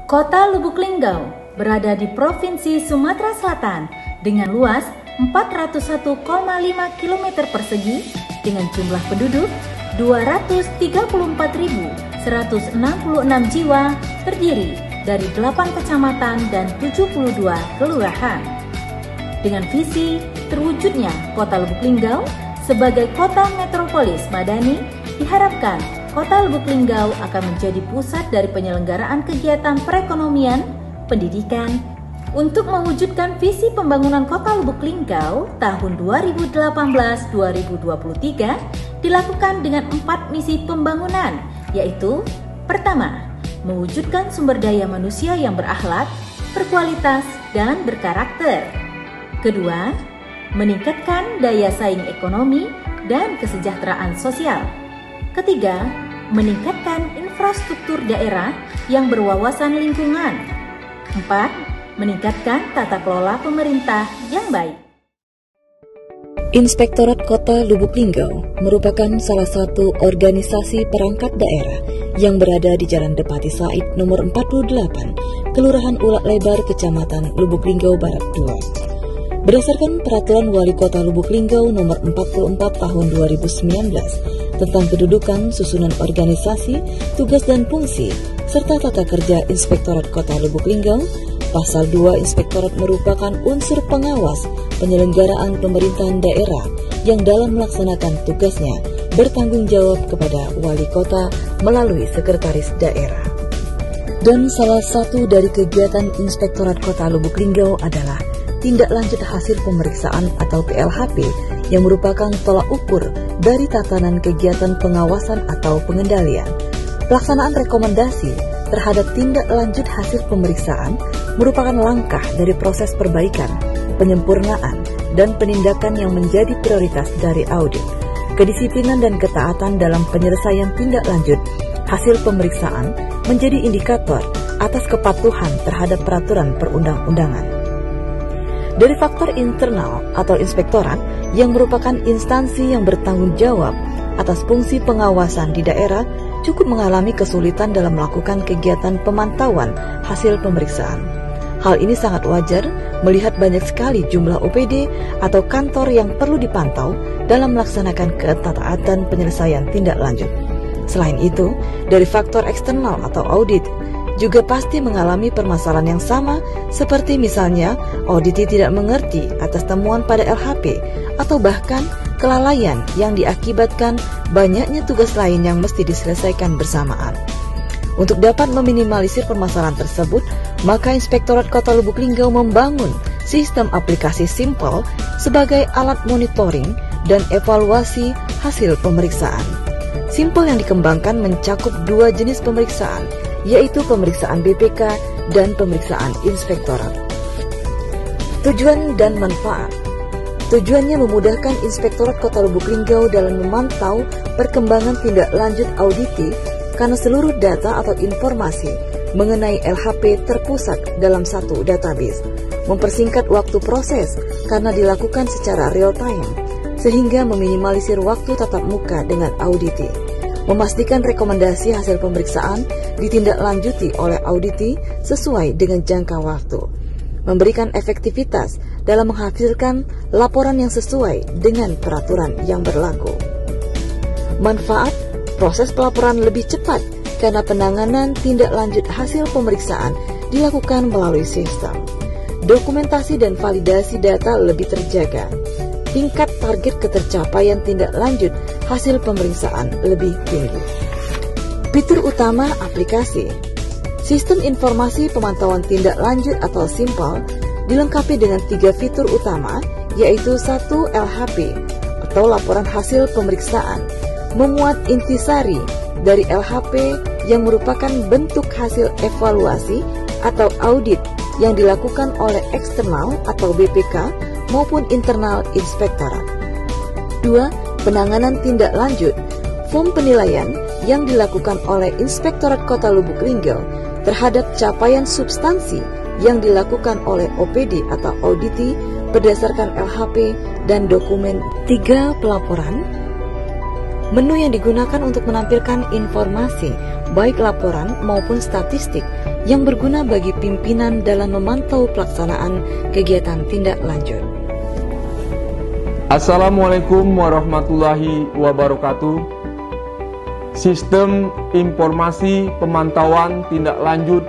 Kota Lubuk Linggau berada di Provinsi Sumatera Selatan dengan luas 401,5 km persegi dengan jumlah penduduk 234.166 jiwa, terdiri dari 8 kecamatan dan 72 kelurahan. Dengan visi terwujudnya Kota Lubuk Linggau sebagai kota metropolis madani, diharapkan Kota Lubuk Linggau akan menjadi pusat dari penyelenggaraan kegiatan perekonomian, pendidikan. Untuk mewujudkan visi pembangunan Kota Lubuk Linggau tahun 2018-2023 dilakukan dengan 4 misi pembangunan, yaitu: pertama, mewujudkan sumber daya manusia yang berakhlak, berkualitas, dan berkarakter. Kedua, meningkatkan daya saing ekonomi dan kesejahteraan sosial. Ketiga, meningkatkan infrastruktur daerah yang berwawasan lingkungan. 4. Meningkatkan tata kelola pemerintah yang baik. Inspektorat Kota Lubuk Linggau merupakan salah satu organisasi perangkat daerah yang berada di Jalan Depati Said nomor 48, Kelurahan Ulak Lebar, Kecamatan Lubuk Linggau Barat 2. Berdasarkan Peraturan Wali Kota Lubuk Linggau nomor 44 tahun 2019 tentang kedudukan, susunan organisasi, tugas dan fungsi, serta tata kerja Inspektorat Kota Lubuk Linggau, Pasal 2, Inspektorat merupakan unsur pengawas penyelenggaraan pemerintahan daerah yang dalam melaksanakan tugasnya bertanggung jawab kepada wali kota melalui sekretaris daerah. Dan salah satu dari kegiatan Inspektorat Kota Lubuk Linggau adalah tindak lanjut hasil pemeriksaan atau TLHP yang merupakan tolak ukur dari tatanan kegiatan pengawasan atau pengendalian. Pelaksanaan rekomendasi terhadap tindak lanjut hasil pemeriksaan merupakan langkah dari proses perbaikan, penyempurnaan, dan penindakan yang menjadi prioritas dari audit. Kedisiplinan dan ketaatan dalam penyelesaian tindak lanjut hasil pemeriksaan menjadi indikator atas kepatuhan terhadap peraturan perundang-undangan. Dari faktor internal atau inspektorat yang merupakan instansi yang bertanggung jawab atas fungsi pengawasan di daerah cukup mengalami kesulitan dalam melakukan kegiatan pemantauan hasil pemeriksaan. Hal ini sangat wajar melihat banyak sekali jumlah OPD atau kantor yang perlu dipantau dalam melaksanakan ketaatan penyelesaian tindak lanjut. Selain itu, dari faktor eksternal atau audit juga pasti mengalami permasalahan yang sama, seperti misalnya auditi tidak mengerti atas temuan pada LHP atau bahkan kelalaian yang diakibatkan banyaknya tugas lain yang mesti diselesaikan bersamaan. Untuk dapat meminimalisir permasalahan tersebut, maka Inspektorat Kota Lubuk Linggau membangun sistem aplikasi Simpel sebagai alat monitoring dan evaluasi hasil pemeriksaan. Simpel yang dikembangkan mencakup 2 jenis pemeriksaan, yaitu pemeriksaan BPK dan pemeriksaan Inspektorat. Tujuan dan manfaat. Tujuannya memudahkan Inspektorat Kota Lubuk Linggau dalam memantau perkembangan tindak lanjut auditif karena seluruh data atau informasi mengenai LHP terpusat dalam satu database, mempersingkat waktu proses karena dilakukan secara real time, sehingga meminimalisir waktu tatap muka dengan auditi, memastikan rekomendasi hasil pemeriksaan ditindaklanjuti oleh auditi sesuai dengan jangka waktu, memberikan efektivitas dalam menghasilkan laporan yang sesuai dengan peraturan yang berlaku. Manfaat, proses pelaporan lebih cepat karena penanganan tindak lanjut hasil pemeriksaan dilakukan melalui sistem. Dokumentasi dan validasi data lebih terjaga. Tingkat target ketercapaian tindak lanjut hasil pemeriksaan lebih tinggi. Fitur utama aplikasi. Sistem informasi pemantauan tindak lanjut atau Simpel dilengkapi dengan 3 fitur utama, yaitu 1. LHP atau laporan hasil pemeriksaan, memuat intisari dari LHP yang merupakan bentuk hasil evaluasi atau audit yang dilakukan oleh eksternal atau BPK maupun internal inspektorat. 2. Penanganan tindak lanjut, form penilaian yang dilakukan oleh Inspektorat Kota Lubuk Linggau terhadap capaian substansi yang dilakukan oleh OPD atau auditi berdasarkan LHP dan dokumen. 3. Pelaporan. Menu yang digunakan untuk menampilkan informasi, baik laporan maupun statistik yang berguna bagi pimpinan dalam memantau pelaksanaan kegiatan tindak lanjut. Assalamualaikum warahmatullahi wabarakatuh. Sistem informasi pemantauan tindak lanjut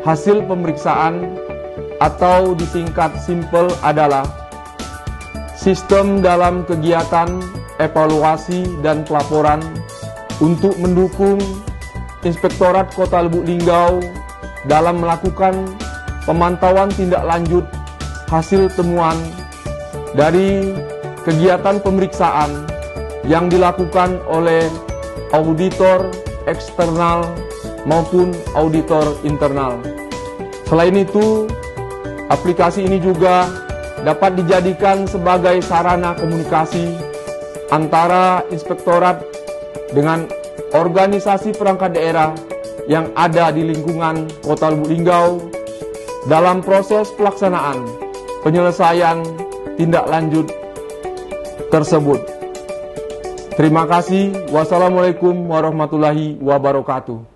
hasil pemeriksaan atau disingkat simpel adalah sistem dalam kegiatan evaluasi dan pelaporan untuk mendukung Inspektorat Kota Lubuk Linggau dalam melakukan pemantauan tindak lanjut hasil temuan dari kegiatan pemeriksaan yang dilakukan oleh auditor eksternal maupun auditor internal. Selain itu, aplikasi ini juga dapat dijadikan sebagai sarana komunikasi antara inspektorat dengan organisasi perangkat daerah yang ada di lingkungan Kota Lubuk Linggau dalam proses pelaksanaan penyelesaian tindak lanjut tersebut. Terima kasih. Wassalamualaikum warahmatullahi wabarakatuh.